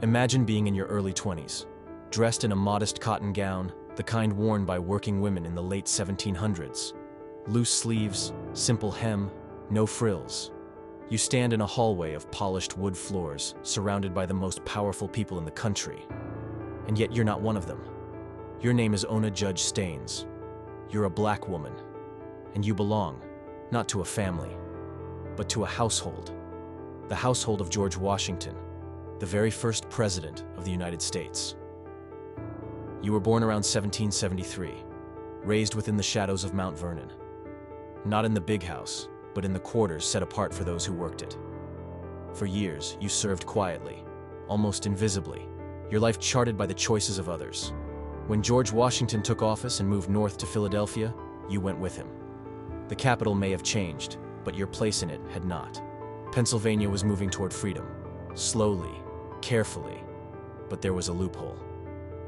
Imagine being in your early 20s, dressed in a modest cotton gown, the kind worn by working women in the late 1700s. Loose sleeves, simple hem, no frills. You stand in a hallway of polished wood floors, surrounded by the most powerful people in the country. And yet you're not one of them. Your name is Ona Judge Staines. You're a black woman, and you belong, not to a family, but to a household. The household of George Washington, the very first president of the United States. You were born around 1773, raised within the shadows of Mount Vernon. Not in the big house, but in the quarters set apart for those who worked it. For years, you served quietly, almost invisibly, your life charted by the choices of others. When George Washington took office and moved north to Philadelphia, you went with him. The capital may have changed, but your place in it had not. Pennsylvania was moving toward freedom, slowly, carefully, but there was a loophole.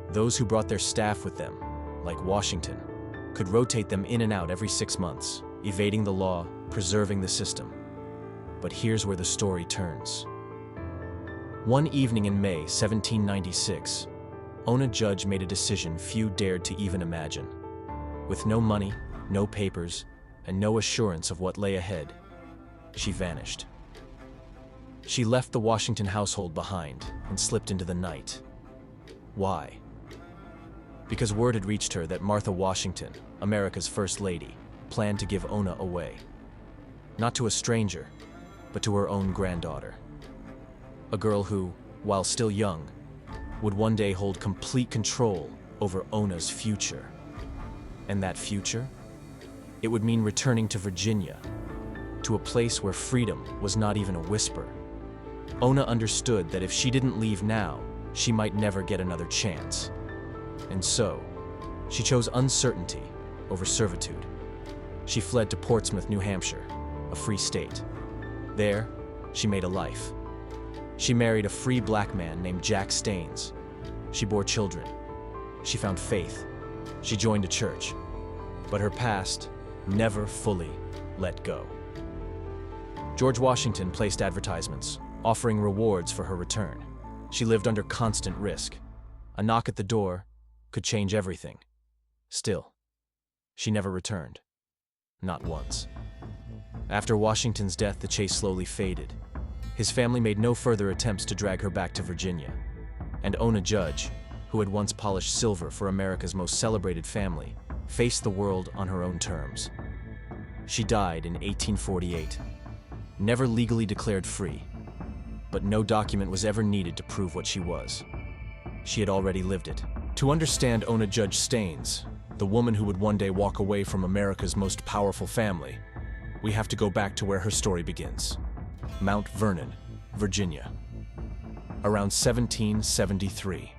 Those who brought their staff with them, like Washington, could rotate them in and out every 6 months, evading the law, preserving the system. But here's where the story turns. One evening in May 1796, Ona Judge made a decision few dared to even imagine. With no money, no papers, and no assurance of what lay ahead, she vanished. She left the Washington household behind and slipped into the night. Why? Because word had reached her that Martha Washington, America's First Lady, planned to give Ona away. Not to a stranger, but to her own granddaughter. A girl who, while still young, would one day hold complete control over Ona's future. And that future? It would mean returning to Virginia, to a place where freedom was not even a whisper. Ona understood that if she didn't leave now, she might never get another chance. And so, she chose uncertainty over servitude. She fled to Portsmouth, New Hampshire, a free state. There, she made a life. She married a free black man named Jack Staines. She bore children. She found faith. She joined a church. But her past never fully let go. George Washington placed advertisements, offering rewards for her return. She lived under constant risk. A knock at the door could change everything. Still, she never returned. Not once. After Washington's death, the chase slowly faded. His family made no further attempts to drag her back to Virginia. And Ona Judge, who had once polished silver for America's most celebrated family, faced the world on her own terms. She died in 1848, never legally declared free, but no document was ever needed to prove what she was. She had already lived it. To understand Ona Judge Staines, the woman who would one day walk away from America's most powerful family, we have to go back to where her story begins. Mount Vernon, Virginia. Around 1773.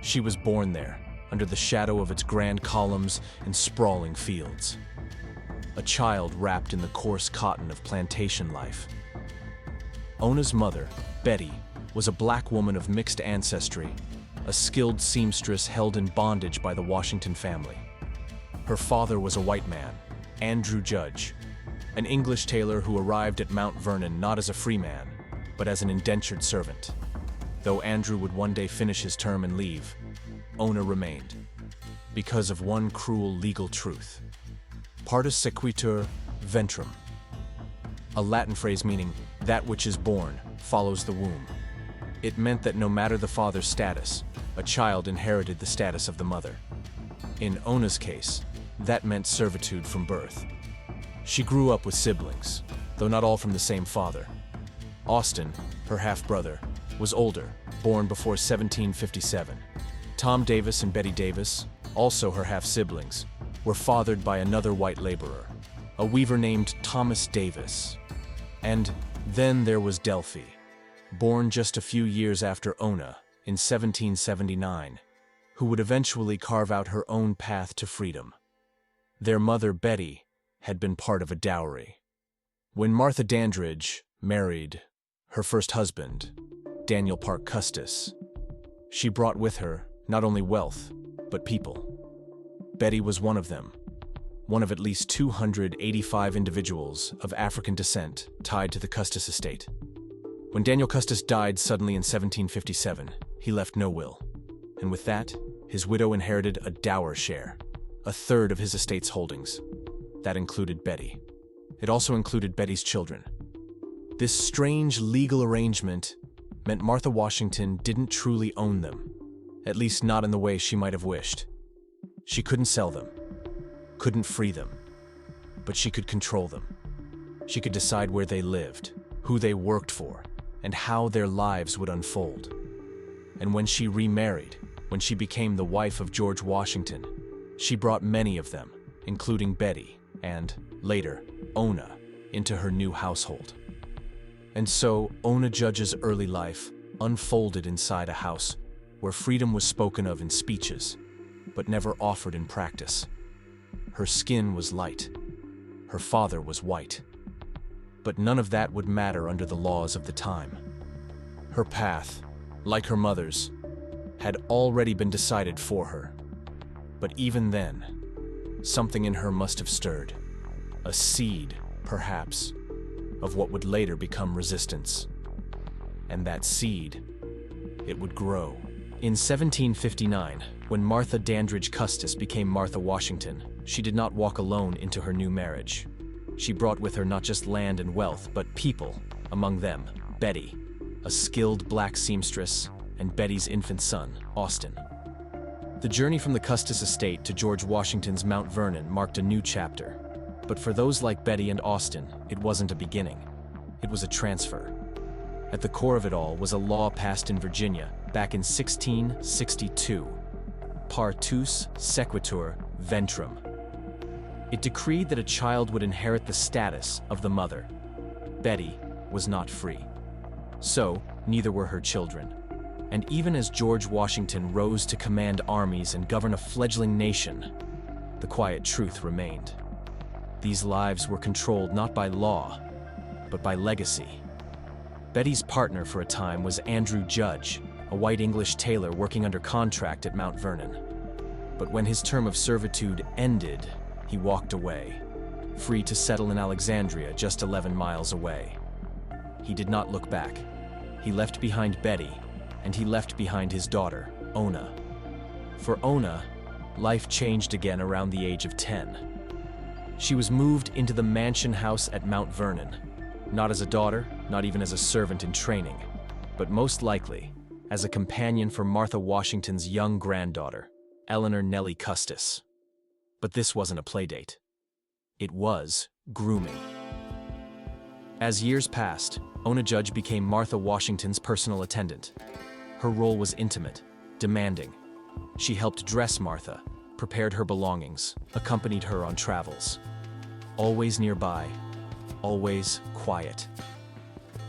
She was born there, under the shadow of its grand columns and sprawling fields. A child wrapped in the coarse cotton of plantation life. Ona's mother, Betty, was a black woman of mixed ancestry, a skilled seamstress held in bondage by the Washington family. Her father was a white man, Andrew Judge, an English tailor who arrived at Mount Vernon not as a free man, but as an indentured servant. Though Andrew would one day finish his term and leave, Ona remained, because of one cruel legal truth. Partus sequitur ventrum, a Latin phrase meaning, that which is born follows the womb. It meant that no matter the father's status, a child inherited the status of the mother. In Ona's case, that meant servitude from birth. She grew up with siblings, though not all from the same father. Austin, her half-brother, was older, born before 1757. Tom Davis and Betty Davis, also her half-siblings, were fathered by another white laborer, a weaver named Thomas Davis. And then there was Delphi, born just a few years after Ona in 1779, who would eventually carve out her own path to freedom. Their mother, Betty, had been part of a dowry. When Martha Dandridge married her first husband, Daniel Parke Custis, she brought with her not only wealth, but people. Betty was one of them, one of at least 285 individuals of African descent tied to the Custis estate. When Daniel Custis died suddenly in 1757, he left no will. And with that, his widow inherited a dower share, a third of his estate's holdings. That included Betty. It also included Betty's children. This strange legal arrangement meant Martha Washington didn't truly own them, at least not in the way she might have wished. She couldn't sell them, couldn't free them, but she could control them. She could decide where they lived, who they worked for, and how their lives would unfold. And when she remarried, when she became the wife of George Washington, she brought many of them, including Betty and, later, Ona, into her new household. And so, Ona Judge's early life unfolded inside a house where freedom was spoken of in speeches, but never offered in practice. Her skin was light. Her father was white. But none of that would matter under the laws of the time. Her path, like her mother's, had already been decided for her. But even then, something in her must have stirred. A seed, perhaps, of what would later become resistance. And that seed, it would grow. In 1759, when Martha Dandridge Custis became Martha Washington, she did not walk alone into her new marriage. She brought with her not just land and wealth, but people, among them, Betty, a skilled black seamstress, and Betty's infant son, Austin. The journey from the Custis estate to George Washington's Mount Vernon marked a new chapter. But for those like Betty and Austin, it wasn't a beginning. It was a transfer. At the core of it all was a law passed in Virginia back in 1662, Partus Sequitur Ventrum. It decreed that a child would inherit the status of the mother. Betty was not free. So, neither were her children. And even as George Washington rose to command armies and govern a fledgling nation, the quiet truth remained. These lives were controlled not by law, but by legacy. Betty's partner for a time was Andrew Judge, a white English tailor working under contract at Mount Vernon. But when his term of servitude ended, he walked away, free to settle in Alexandria just 11 miles away. He did not look back. He left behind Betty, and he left behind his daughter, Ona. For Ona, life changed again around the age of 10. She was moved into the mansion house at Mount Vernon, not as a daughter, not even as a servant in training, but most likely as a companion for Martha Washington's young granddaughter, Eleanor Nellie Custis. But this wasn't a playdate. It was grooming. As years passed, Ona Judge became Martha Washington's personal attendant. Her role was intimate, demanding. She helped dress Martha, prepared her belongings, accompanied her on travels. Always nearby, always quiet.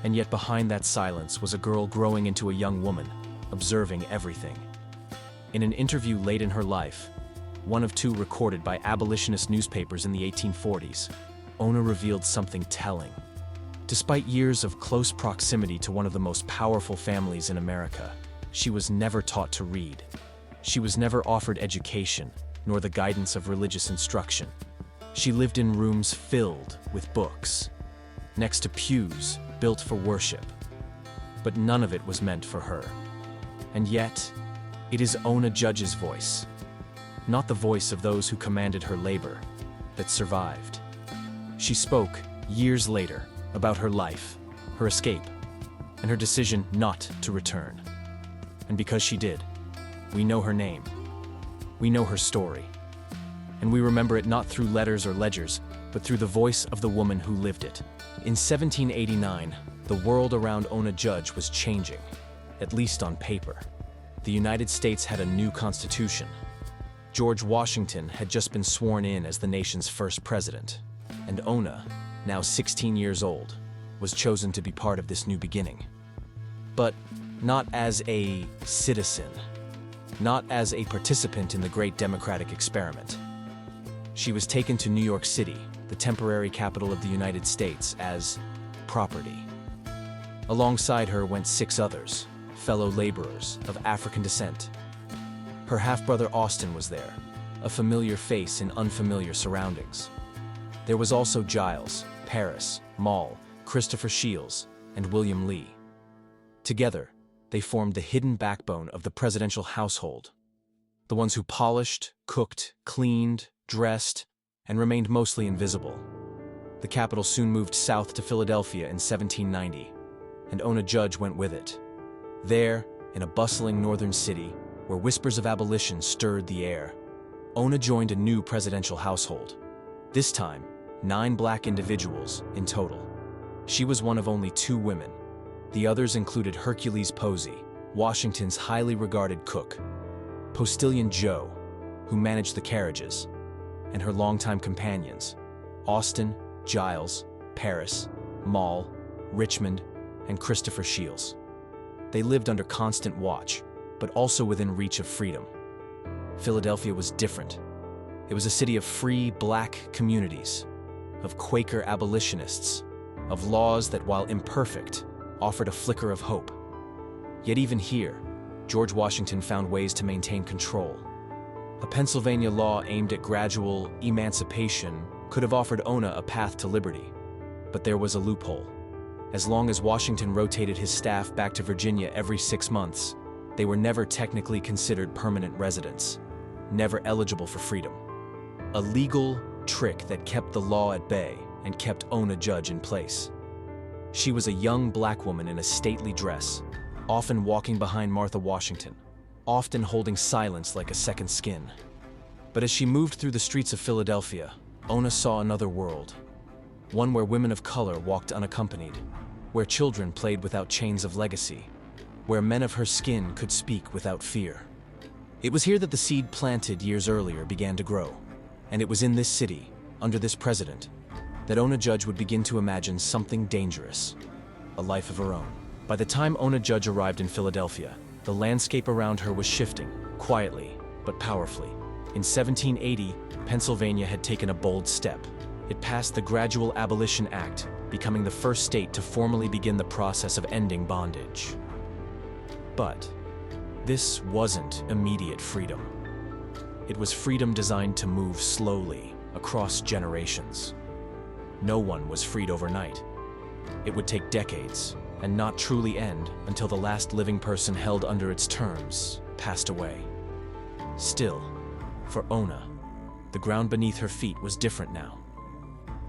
And yet behind that silence was a girl growing into a young woman, observing everything. In an interview late in her life, one of two recorded by abolitionist newspapers in the 1840s, Ona revealed something telling. Despite years of close proximity to one of the most powerful families in America, she was never taught to read. She was never offered education, nor the guidance of religious instruction. She lived in rooms filled with books, next to pews built for worship. But none of it was meant for her. And yet, it is Ona Judge's voice, not the voice of those who commanded her labor, that survived. She spoke, years later, about her life, her escape, and her decision not to return. And because she did, we know her name. We know her story. And we remember it not through letters or ledgers, but through the voice of the woman who lived it. In 1789, the world around Ona Judge was changing, at least on paper. The United States had a new constitution. George Washington had just been sworn in as the nation's first president, and Ona, now 16 years old, was chosen to be part of this new beginning. But not as a citizen, not as a participant in the great democratic experiment. She was taken to New York City, the temporary capital of the United States, as property. Alongside her went 6 others, fellow laborers of African descent. Her half-brother Austin was there, a familiar face in unfamiliar surroundings. There was also Giles, Paris, Maule, Christopher Shields, and William Lee, Together, they formed the hidden backbone of the presidential household. The ones who polished, cooked, cleaned, dressed, and remained mostly invisible. The capital soon moved south to Philadelphia in 1790, and Ona Judge went with it. There, in a bustling northern city, where whispers of abolition stirred the air, Ona joined a new presidential household. This time, 9 black individuals in total. She was one of only 2 women. The others included Hercules Posey, Washington's highly regarded cook, Postilion Joe, who managed the carriages, and her longtime companions, Austin, Giles, Paris, Moll, Richmond, and Christopher Shields. They lived under constant watch, but also within reach of freedom. Philadelphia was different. It was a city of free black communities, of Quaker abolitionists, of laws that, while imperfect, offered a flicker of hope. Yet even here, George Washington found ways to maintain control. A Pennsylvania law aimed at gradual emancipation could have offered Ona a path to liberty, but there was a loophole. As long as Washington rotated his staff back to Virginia every 6 months, they were never technically considered permanent residents, never eligible for freedom. A legal trick that kept the law at bay and kept Ona Judge in place. She was a young black woman in a stately dress, often walking behind Martha Washington, often holding silence like a second skin. But as she moved through the streets of Philadelphia, Ona saw another world. One where women of color walked unaccompanied, where children played without chains of legacy, where men of her skin could speak without fear. It was here that the seed planted years earlier began to grow, and it was in this city, under this president, that Ona Judge would begin to imagine something dangerous, a life of her own. By the time Ona Judge arrived in Philadelphia, the landscape around her was shifting, quietly but powerfully. In 1780, Pennsylvania had taken a bold step. It passed the Gradual Abolition Act, becoming the first state to formally begin the process of ending bondage. But this wasn't immediate freedom. It was freedom designed to move slowly across generations. No one was freed overnight. It would take decades and not truly end until the last living person held under its terms passed away. Still, for Ona, the ground beneath her feet was different now.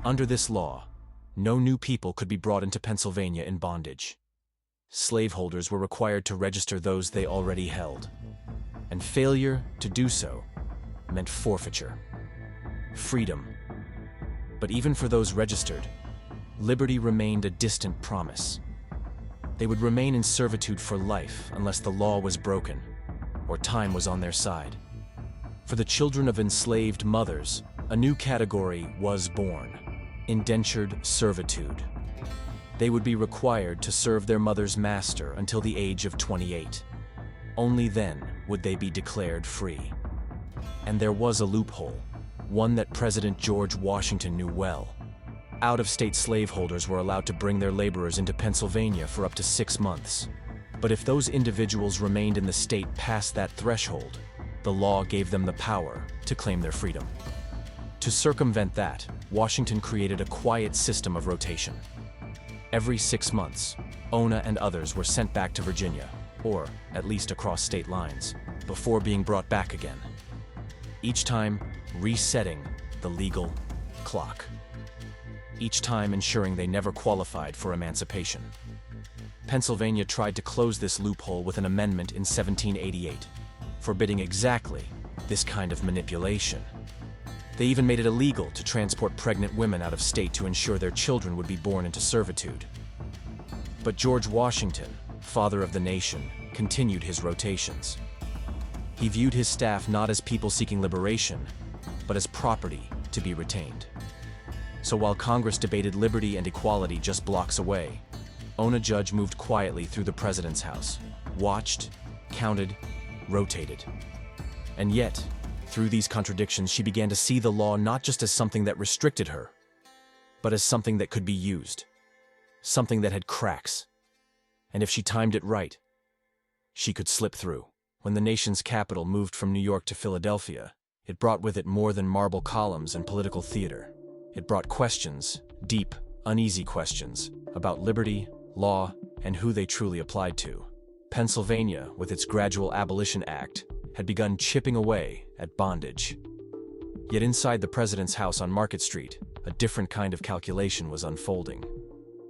Under this law, no new people could be brought into Pennsylvania in bondage. Slaveholders were required to register those they already held, and failure to do so meant forfeiture. Freedom. But even for those registered, liberty remained a distant promise. They would remain in servitude for life unless the law was broken or time was on their side. For the children of enslaved mothers, a new category was born: indentured servitude. They would be required to serve their mother's master until the age of 28. Only then would they be declared free. And there was a loophole, one that President George Washington knew well. Out-of-state slaveholders were allowed to bring their laborers into Pennsylvania for up to 6 months. But if those individuals remained in the state past that threshold, the law gave them the power to claim their freedom. To circumvent that, Washington created a quiet system of rotation. Every 6 months, Ona and others were sent back to Virginia, or at least across state lines, before being brought back again. Each time, resetting the legal clock. Each time ensuring they never qualified for emancipation. Pennsylvania tried to close this loophole with an amendment in 1788, forbidding exactly this kind of manipulation. They even made it illegal to transport pregnant women out of state to ensure their children would be born into servitude. But George Washington, father of the nation, continued his rotations. He viewed his staff not as people seeking liberation, but as property to be retained. So while Congress debated liberty and equality just blocks away, Ona Judge moved quietly through the president's house, watched, counted, rotated. And yet, through these contradictions, she began to see the law not just as something that restricted her, but as something that could be used, something that had cracks. And if she timed it right, she could slip through. When the nation's capital moved from New York to Philadelphia, it brought with it more than marble columns and political theater. It brought questions, deep, uneasy questions, about liberty, law, and who they truly applied to. Pennsylvania, with its gradual abolition act, had begun chipping away at bondage. Yet inside the president's house on Market Street, a different kind of calculation was unfolding.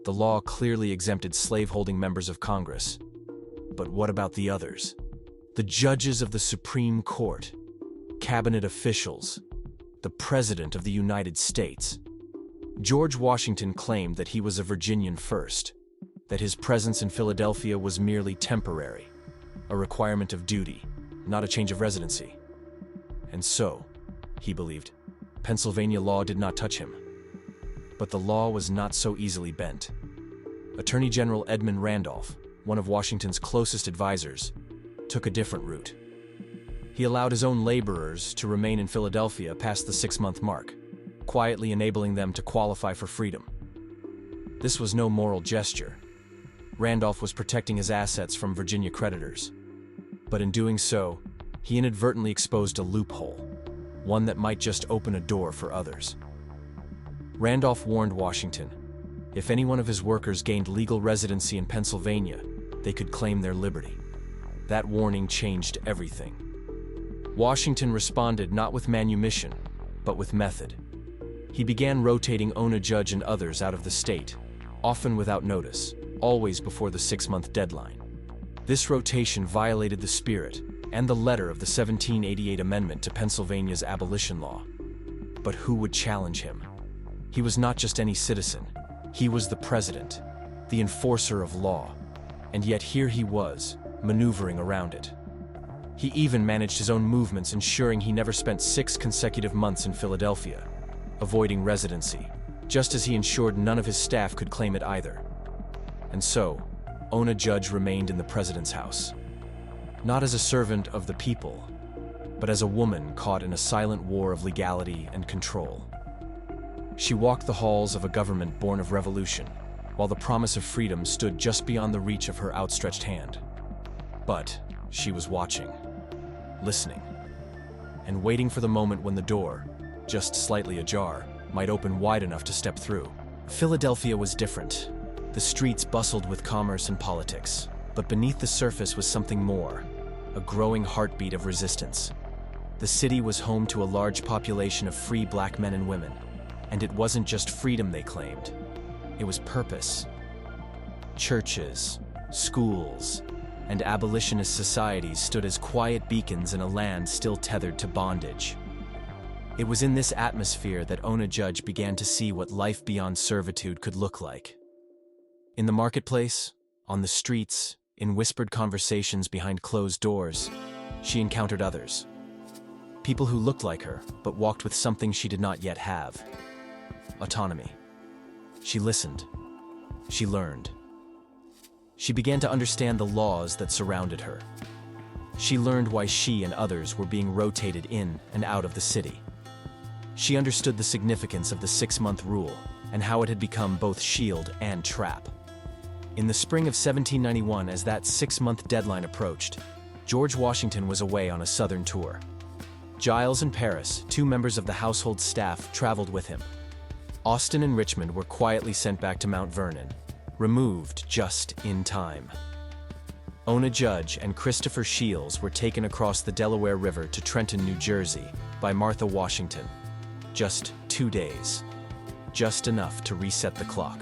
The law clearly exempted slaveholding members of Congress. But what about the others? The judges of the Supreme Court, cabinet officials, the President of the United States. George Washington claimed that he was a Virginian first, that his presence in Philadelphia was merely temporary, a requirement of duty, not a change of residency. And so, he believed, Pennsylvania law did not touch him. But the law was not so easily bent. Attorney General Edmund Randolph, one of Washington's closest advisors, took a different route. He allowed his own laborers to remain in Philadelphia past the 6-month mark, quietly enabling them to qualify for freedom. This was no moral gesture. Randolph was protecting his assets from Virginia creditors. But in doing so, he inadvertently exposed a loophole, one that might just open a door for others. Randolph warned Washington, if any one of his workers gained legal residency in Pennsylvania, they could claim their liberty. That warning changed everything. Washington responded not with manumission, but with method. He began rotating Ona Judge and others out of the state, often without notice, always before the 6-month deadline. This rotation violated the spirit and the letter of the 1788 amendment to Pennsylvania's abolition law. But who would challenge him? He was not just any citizen. He was the president, the enforcer of law. And yet here he was, maneuvering around it. He even managed his own movements, ensuring he never spent 6 consecutive months in Philadelphia, avoiding residency, just as he ensured none of his staff could claim it either. And so, Ona Judge remained in the president's house, not as a servant of the people, but as a woman caught in a silent war of legality and control. She walked the halls of a government born of revolution, while the promise of freedom stood just beyond the reach of her outstretched hand. But she was watching, listening, and waiting for the moment when the door, just slightly ajar, might open wide enough to step through. Philadelphia was different. The streets bustled with commerce and politics, but beneath the surface was something more, a growing heartbeat of resistance. The city was home to a large population of free black men and women, and it wasn't just freedom they claimed. It was purpose. Churches, schools, and abolitionist societies stood as quiet beacons in a land still tethered to bondage. It was in this atmosphere that Ona Judge began to see what life beyond servitude could look like. In the marketplace, on the streets, in whispered conversations behind closed doors, she encountered others. People who looked like her, but walked with something she did not yet have: autonomy. She listened. She learned. She began to understand the laws that surrounded her. She learned why she and others were being rotated in and out of the city. She understood the significance of the 6-month rule and how it had become both shield and trap. In the spring of 1791, as that 6-month deadline approached, George Washington was away on a southern tour. Giles and Paris, 2 members of the household staff, traveled with him. Austin and Richmond were quietly sent back to Mount Vernon, removed just in time. Ona Judge and Christopher Shields were taken across the Delaware River to Trenton, New Jersey, by Martha Washington. Just 2 days. Just enough to reset the clock.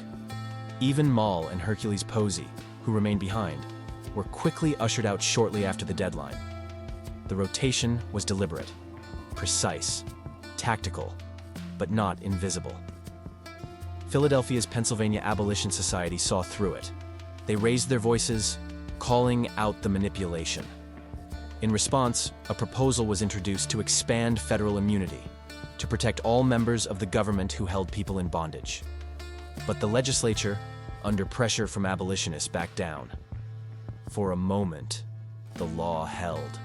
Even Moll and Hercules Posey, who remained behind, were quickly ushered out shortly after the deadline. The rotation was deliberate, precise, tactical, but not invisible. Philadelphia's Pennsylvania Abolition Society saw through it. They raised their voices, calling out the manipulation. In response, a proposal was introduced to expand federal immunity, to protect all members of the government who held people in bondage. But the legislature, under pressure from abolitionists, backed down. For a moment, the law held.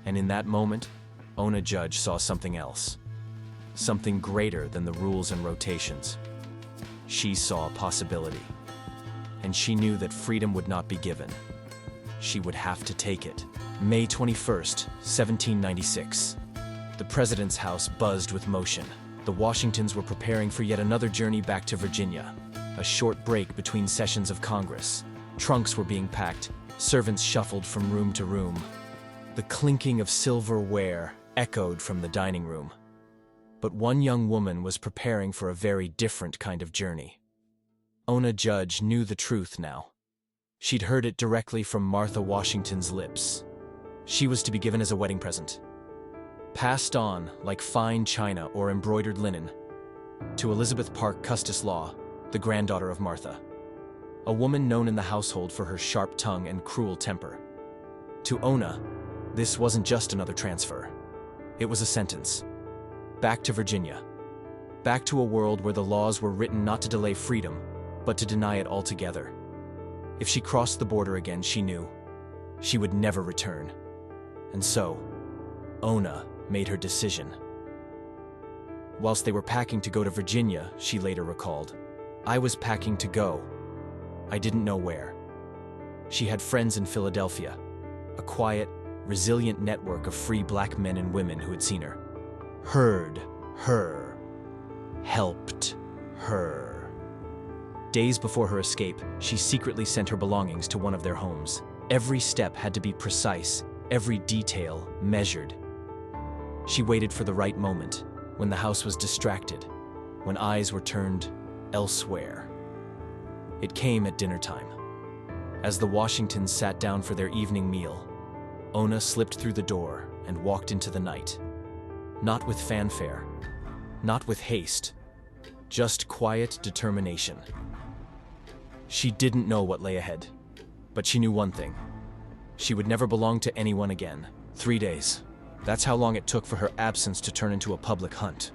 And in that moment, Ona Judge saw something else. Something greater than the rules and rotations. She saw a possibility. And she knew that freedom would not be given. She would have to take it. May 21st, 1796. The president's house buzzed with motion. The Washingtons were preparing for yet another journey back to Virginia. A short break between sessions of Congress. Trunks were being packed, servants shuffled from room to room. The clinking of silverware echoed from the dining room. But one young woman was preparing for a very different kind of journey. Ona Judge knew the truth now. She'd heard it directly from Martha Washington's lips. She was to be given as a wedding present, passed on like fine china or embroidered linen, to Elizabeth Park Custis Law, the granddaughter of Martha. A woman known in the household for her sharp tongue and cruel temper. To Ona, this wasn't just another transfer. It was a sentence. Back to Virginia. Back to a world where the laws were written not to delay freedom, but to deny it altogether. If she crossed the border again, she knew she would never return. And so, Ona made her decision. Whilst they were packing to go to Virginia, she later recalled, I was packing to go. I didn't know where. She had friends in Philadelphia, a quiet, resilient network of free black men and women who had seen her, heard her, helped her. Days before her escape, she secretly sent her belongings to one of their homes. Every step had to be precise, every detail measured. She waited for the right moment, when the house was distracted, when eyes were turned elsewhere. It came at dinner time. As the Washingtons sat down for their evening meal, Ona slipped through the door and walked into the night. Not with fanfare, not with haste, just quiet determination. She didn't know what lay ahead, but she knew one thing. She would never belong to anyone again. 3 days. That's how long it took for her absence to turn into a public hunt.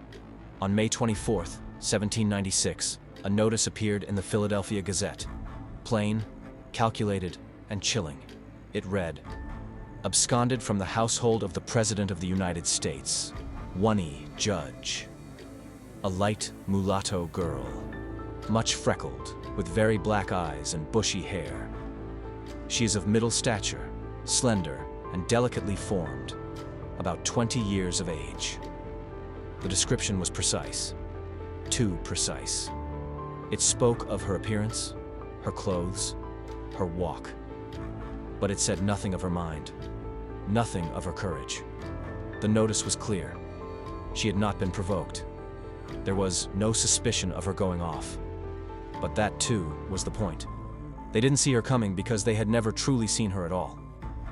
On May 24th, 1796, a notice appeared in the Philadelphia Gazette. Plain, calculated, and chilling. It read, absconded from the household of the President of the United States, Ona Judge. A light mulatto girl, much freckled, with very black eyes and bushy hair. She is of middle stature, slender, and delicately formed, about 20 years of age. The description was precise, too precise. It spoke of her appearance, her clothes, her walk. But it said nothing of her mind, nothing of her courage. The notice was clear. She had not been provoked. There was no suspicion of her going off. But that, too, was the point. They didn't see her coming because they had never truly seen her at all.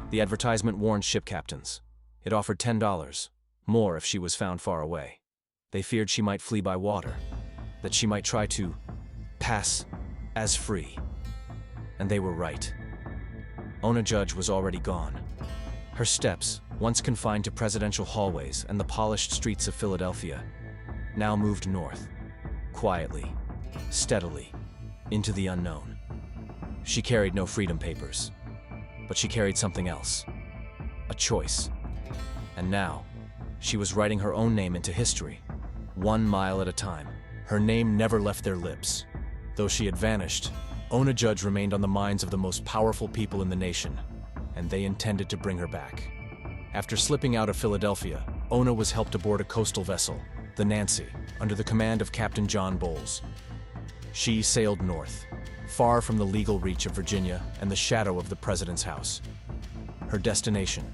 The advertisement warned ship captains. It offered $10, more if she was found far away. They feared she might flee by water, that she might try to pass as free. And they were right. Ona Judge was already gone. Her steps, once confined to presidential hallways and the polished streets of Philadelphia, now moved north, quietly, steadily, into the unknown. She carried no freedom papers, but she carried something else, a choice. And now, she was writing her own name into history, 1 mile at a time. Her name never left their lips. Though she had vanished, Ona Judge remained on the minds of the most powerful people in the nation, and they intended to bring her back. After slipping out of Philadelphia, Ona was helped aboard a coastal vessel, the Nancy, under the command of Captain John Bowles. She sailed north, far from the legal reach of Virginia and the shadow of the president's house. Her destination,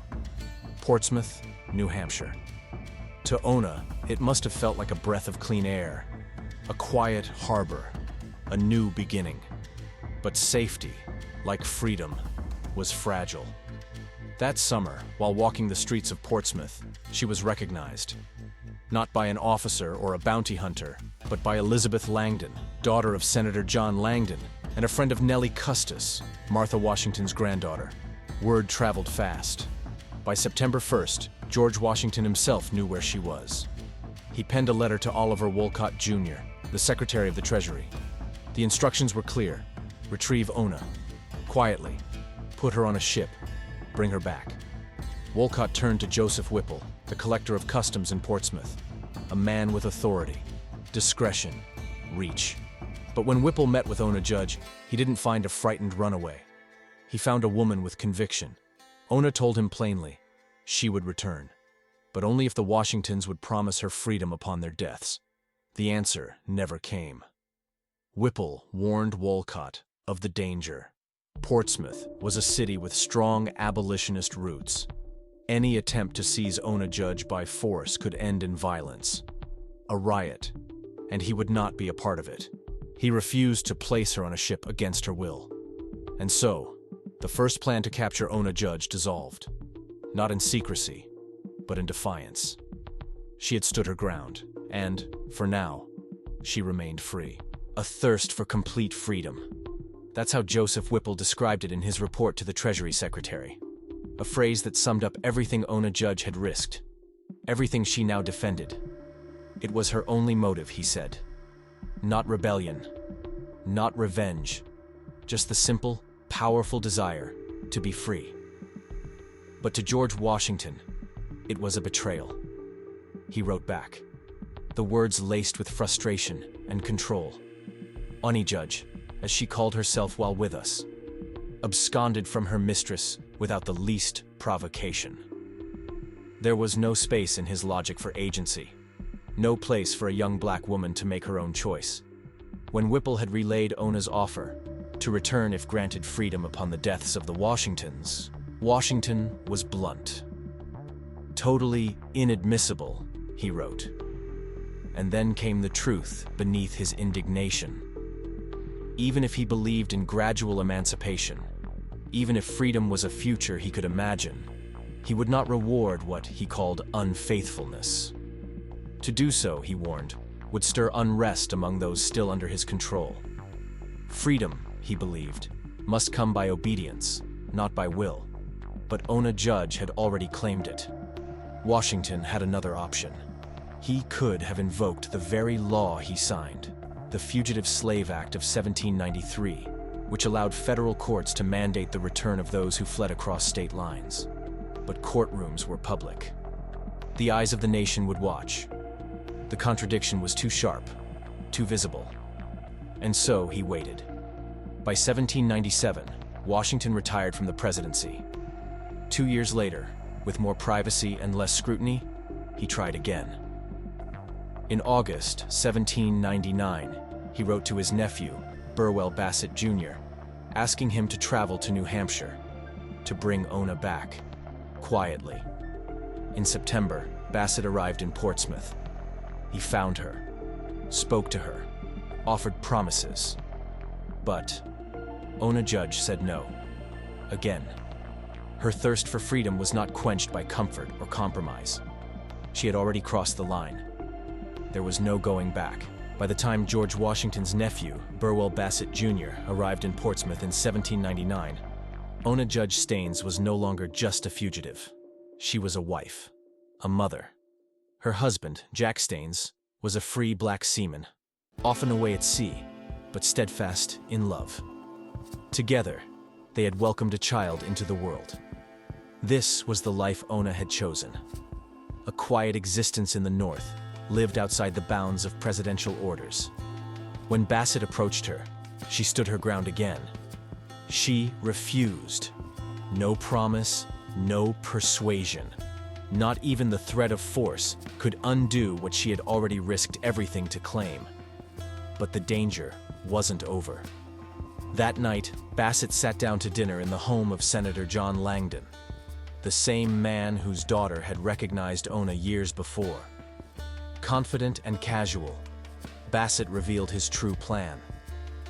Portsmouth, New Hampshire. To Ona, it must have felt like a breath of clean air, a quiet harbor, a new beginning. But safety, like freedom, was fragile. That summer, while walking the streets of Portsmouth, she was recognized. Not by an officer or a bounty hunter, but by Elizabeth Langdon, daughter of Senator John Langdon, and a friend of Nellie Custis, Martha Washington's granddaughter. Word traveled fast. By September 1st, George Washington himself knew where she was. He penned a letter to Oliver Wolcott Jr., the Secretary of the Treasury. The instructions were clear. Retrieve Ona. Quietly. Put her on a ship. Bring her back. Wolcott turned to Joseph Whipple, the collector of customs in Portsmouth. A man with authority, discretion, reach. But when Whipple met with Ona Judge, he didn't find a frightened runaway. He found a woman with conviction. Ona told him plainly, she would return, but only if the Washingtons would promise her freedom upon their deaths. The answer never came. Whipple warned Walcott of the danger. Portsmouth was a city with strong abolitionist roots. Any attempt to seize Ona Judge by force could end in violence, a riot, and he would not be a part of it. He refused to place her on a ship against her will. And so, the first plan to capture Ona Judge dissolved, not in secrecy, but in defiance. She had stood her ground, and, for now, she remained free. A thirst for complete freedom. That's how Joseph Whipple described it in his report to the Treasury Secretary. A phrase that summed up everything Ona Judge had risked, everything she now defended. It was her only motive, he said. Not rebellion, not revenge, just the simple, powerful desire to be free. But to George Washington, it was a betrayal. He wrote back, the words laced with frustration and control. Ona Judge, as she called herself while with us, absconded from her mistress without the least provocation. There was no space in his logic for agency, no place for a young black woman to make her own choice. When Whipple had relayed Ona's offer to return if granted freedom upon the deaths of the Washingtons, Washington was blunt. Totally inadmissible, he wrote. And then came the truth beneath his indignation. Even if he believed in gradual emancipation, even if freedom was a future he could imagine, he would not reward what he called unfaithfulness. To do so, he warned, would stir unrest among those still under his control. Freedom, he believed, must come by obedience, not by will. But Ona Judge had already claimed it. Washington had another option. He could have invoked the very law he signed, the Fugitive Slave Act of 1793, which allowed federal courts to mandate the return of those who fled across state lines. But courtrooms were public. The eyes of the nation would watch. The contradiction was too sharp, too visible. And so he waited. By 1797, Washington retired from the presidency. 2 years later, with more privacy and less scrutiny, he tried again. In August 1799, he wrote to his nephew, Burwell Bassett Jr., asking him to travel to New Hampshire, to bring Ona back, quietly. In September, Bassett arrived in Portsmouth. He found her, spoke to her, offered promises. But Ona Judge said no. Again. Her thirst for freedom was not quenched by comfort or compromise. She had already crossed the line. There was no going back. By the time George Washington's nephew, Burwell Bassett Jr., arrived in Portsmouth in 1799, Ona Judge Staines was no longer just a fugitive. She was a wife, a mother. Her husband, Jack Staines, was a free black seaman, often away at sea, but steadfast in love. Together, they had welcomed a child into the world. This was the life Ona had chosen. A quiet existence in the North, lived outside the bounds of presidential orders. When Bassett approached her, she stood her ground again. She refused. No promise, no persuasion. Not even the threat of force could undo what she had already risked everything to claim. But the danger wasn't over. That night, Bassett sat down to dinner in the home of Senator John Langdon, the same man whose daughter had recognized Ona years before. Confident and casual, Bassett revealed his true plan: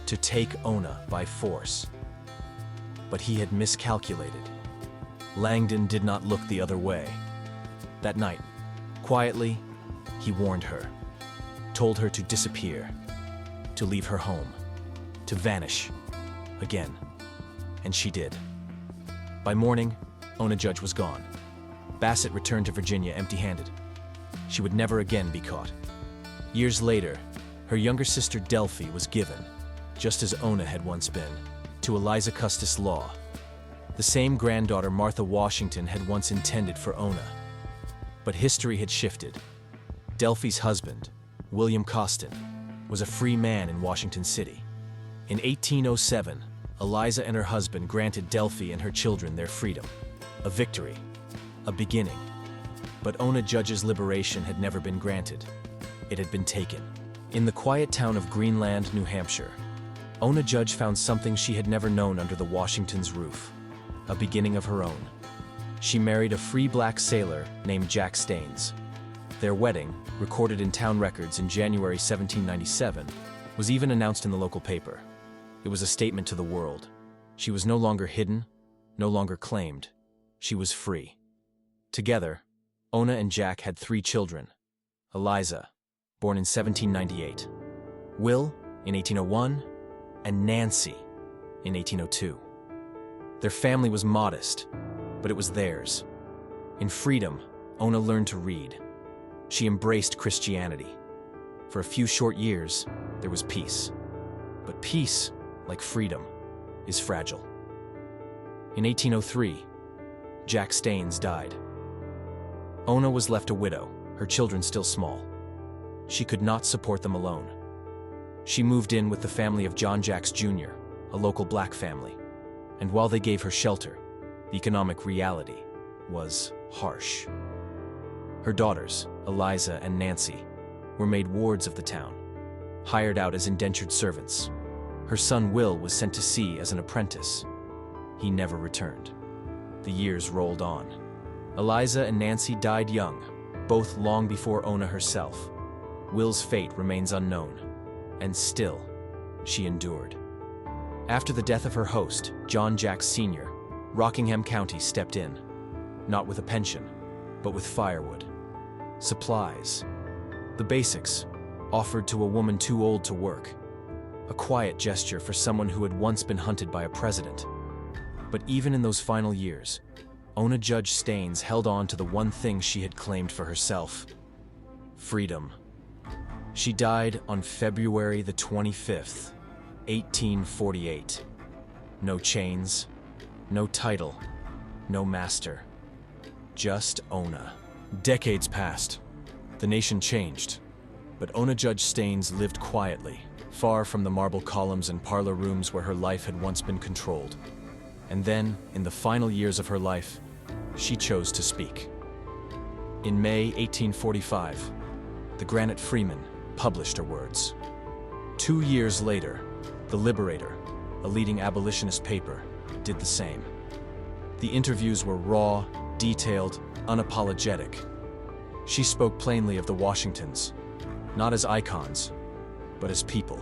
to take Ona by force. But he had miscalculated. Langdon did not look the other way. That night, quietly, he warned her, told her to disappear, to leave her home, to vanish again. And she did. By morning, Ona Judge was gone. Bassett returned to Virginia empty-handed. She would never again be caught. Years later, her younger sister Delphi was given, just as Ona had once been, to Eliza Custis Law, the same granddaughter Martha Washington had once intended for Ona. But history had shifted. Delphi's husband, William Costin, was a free man in Washington City. In 1807, Eliza and her husband granted Delphi and her children their freedom. A victory, a beginning. But Ona Judge's liberation had never been granted. It had been taken. In the quiet town of Greenland, New Hampshire, Ona Judge found something she had never known under the Washington's roof, a beginning of her own. She married a free black sailor named Jack Staines. Their wedding, recorded in town records in January 1797, was even announced in the local paper. It was a statement to the world. She was no longer hidden, no longer claimed. She was free. Together, Ona and Jack had 3 children: Eliza, born in 1798, Will, in 1801, and Nancy, in 1802. Their family was modest, but it was theirs. In freedom, Ona learned to read. She embraced Christianity. For a few short years, there was peace. But peace, like freedom, is fragile. In 1803, Jack Staines died. Ona was left a widow, her children still small. She could not support them alone. She moved in with the family of John Jacks Jr., a local black family. And while they gave her shelter, the economic reality was harsh. Her daughters, Eliza and Nancy, were made wards of the town, hired out as indentured servants. Her son Will was sent to sea as an apprentice. He never returned. The years rolled on. Eliza and Nancy died young, both long before Ona herself. Will's fate remains unknown, and still, she endured. After the death of her host, John Jacks Sr., Rockingham County stepped in, not with a pension, but with firewood, supplies, the basics, offered to a woman too old to work. A quiet gesture for someone who had once been hunted by a president. But even in those final years, Ona Judge Staines held on to the one thing she had claimed for herself: freedom. She died on February the 25th, 1848. No chains, no title, no master. Just Ona. Decades passed. The nation changed. But Ona Judge Staines lived quietly, far from the marble columns and parlor rooms where her life had once been controlled. And then, in the final years of her life, she chose to speak. In May 1845, the Granite Freeman published her words. 2 years later, the Liberator, a leading abolitionist paper, did the same. The interviews were raw, detailed, unapologetic. She spoke plainly of the Washingtons, not as icons, but as people.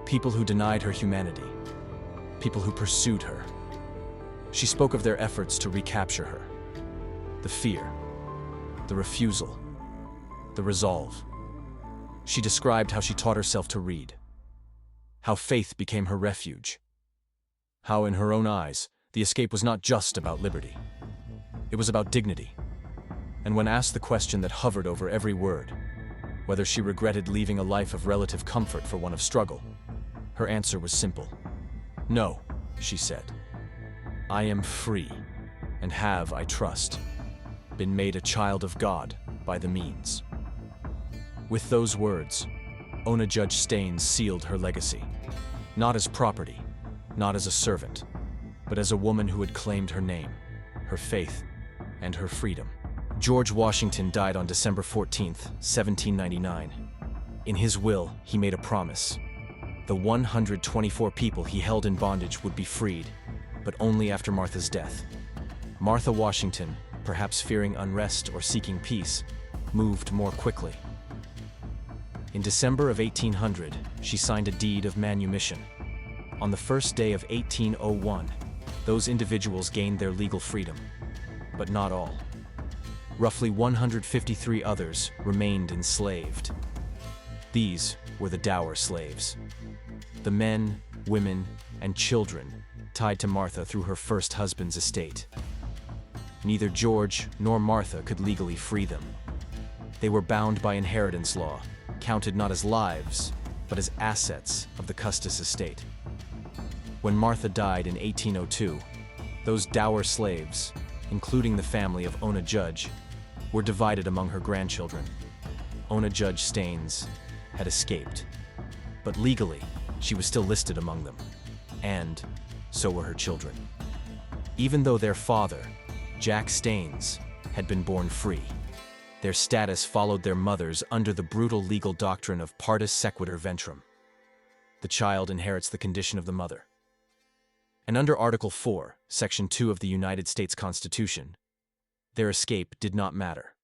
People who denied her humanity. People who pursued her. She spoke of their efforts to recapture her. The fear, the refusal, the resolve. She described how she taught herself to read. How faith became her refuge. How, in her own eyes, the escape was not just about liberty. It was about dignity. And when asked the question that hovered over every word, whether she regretted leaving a life of relative comfort for one of struggle, her answer was simple. No, she said. I am free, and have, I trust, been made a child of God by the means. With those words, Ona Judge Staines sealed her legacy, not as property, not as a servant, but as a woman who had claimed her name, her faith, and her freedom. George Washington died on December 14, 1799. In his will, he made a promise. The 124 people he held in bondage would be freed, but only after Martha's death. Martha Washington, perhaps fearing unrest or seeking peace, moved more quickly. In December of 1800, she signed a deed of manumission. On the first day of 1801, those individuals gained their legal freedom, but not all. Roughly 153 others remained enslaved. These were the dower slaves. The men, women, and children tied to Martha through her first husband's estate. Neither George nor Martha could legally free them. They were bound by inheritance law, counted not as lives, but as assets of the Custis estate. When Martha died in 1802, those dower slaves, including the family of Ona Judge, were divided among her grandchildren. Ona Judge Staines had escaped, but legally, she was still listed among them, and so were her children. Even though their father, Jack Staines, had been born free, Their status followed their mothers under the brutal legal doctrine of partus sequitur ventrum. The child inherits the condition of the mother. And under Article 4, Section 2 of the United States Constitution, their escape did not matter.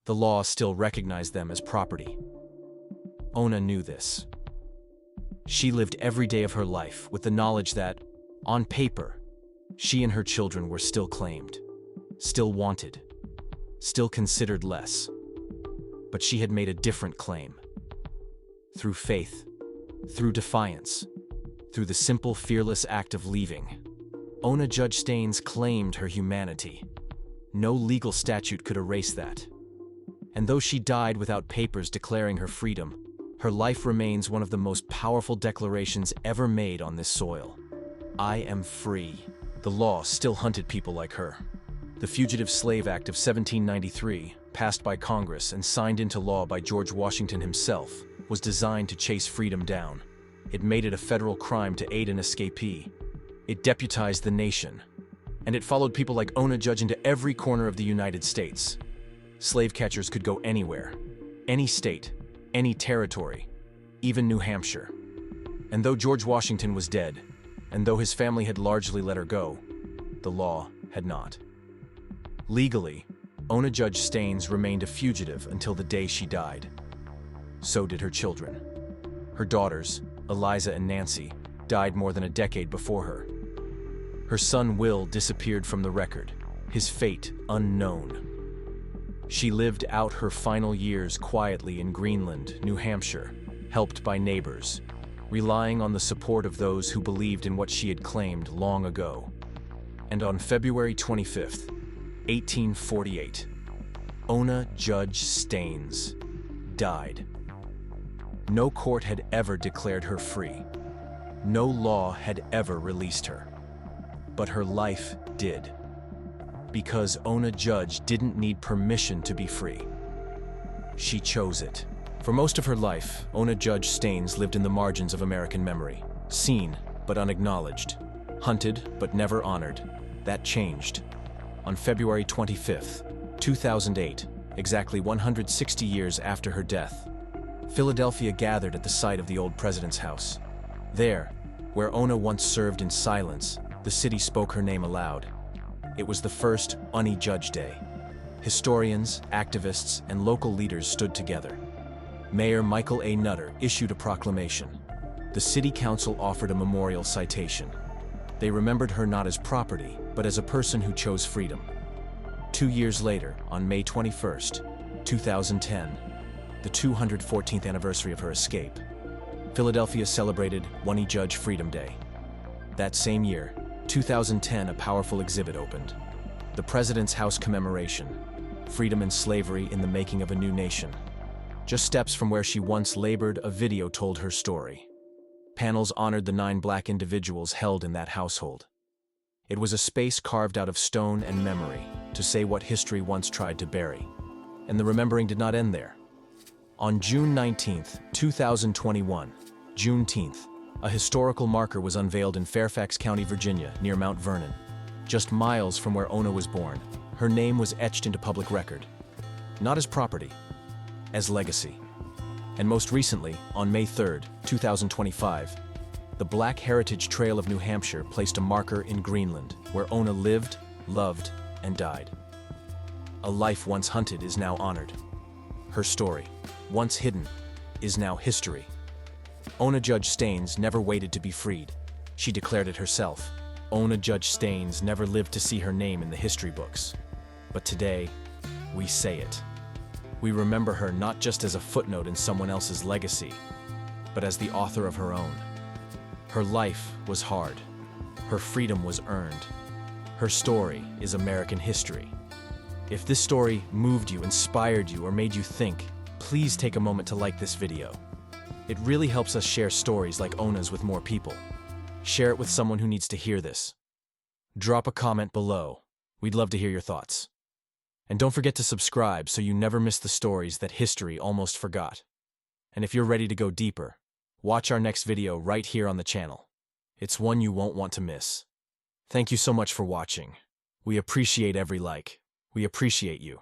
The law still recognized them as property. Ona knew this. She lived every day of her life with the knowledge that, on paper, she and her children were still claimed, still wanted, still considered less. But she had made a different claim. Through faith, through defiance, through the simple, fearless act of leaving, Ona Judge Staines claimed her humanity. No legal statute could erase that. And though she died without papers declaring her freedom, her life remains one of the most powerful declarations ever made on this soil. I am free. The law still hunted people like her. The Fugitive Slave Act of 1793, passed by Congress and signed into law by George Washington himself, was designed to chase freedom down. It made it a federal crime to aid an escapee. It deputized the nation. And it followed people like Ona Judge into every corner of the United States. Slave catchers could go anywhere, any state, any territory, even New Hampshire. And though George Washington was dead, and though his family had largely let her go, the law had not. Legally, Ona Judge Staines remained a fugitive until the day she died. So did her children. Her daughters, Eliza and Nancy, died more than a decade before her. Her son Will disappeared from the record, his fate unknown. She lived out her final years quietly in Greenland, New Hampshire, helped by neighbors, relying on the support of those who believed in what she had claimed long ago. And on February 25th, 1848, Ona Judge Staines died. No court had ever declared her free. No law had ever released her. But her life did. Because Ona Judge didn't need permission to be free. She chose it. For most of her life, Ona Judge Staines lived in the margins of American memory. Seen, but unacknowledged. Hunted, but never honored. That changed. On February 25th, 2008, exactly 160 years after her death, Philadelphia gathered at the site of the old president's house. There, where Ona once served in silence, the city spoke her name aloud. It was the first Ona Judge Day. Historians, activists, and local leaders stood together. Mayor Michael A. Nutter issued a proclamation. The city council offered a memorial citation. They remembered her not as property, but as a person who chose freedom. 2 years later, on May 21st, 2010, the 214th anniversary of her escape, Philadelphia celebrated Ona Judge Freedom Day. That same year, 2010, a powerful exhibit opened. The President's House Commemoration, Freedom and Slavery in the Making of a New Nation. Just steps from where she once labored, a video told her story. Panels honored the 9 Black individuals held in that household. It was a space carved out of stone and memory to say what history once tried to bury. And the remembering did not end there. On June 19, 2021, Juneteenth, a historical marker was unveiled in Fairfax County, Virginia, near Mount Vernon. Just miles from where Ona was born, her name was etched into public record. Not as property, as legacy. And most recently, on May 3, 2025, the Black Heritage Trail of New Hampshire placed a marker in Greenland, where Ona lived, loved, and died. A life once hunted is now honored. Her story, once hidden, is now history. Ona Judge Staines never waited to be freed. She declared it herself. Ona Judge Staines never lived to see her name in the history books. But today, we say it. We remember her not just as a footnote in someone else's legacy, but as the author of her own. Her life was hard. Her freedom was earned. Her story is American history. If this story moved you, inspired you, or made you think, please take a moment to like this video. It really helps us share stories like Ona's with more people. Share it with someone who needs to hear this. Drop a comment below. We'd love to hear your thoughts. And don't forget to subscribe so you never miss the stories that history almost forgot. And if you're ready to go deeper, watch our next video right here on the channel. It's one you won't want to miss. Thank you so much for watching. We appreciate every like. We appreciate you.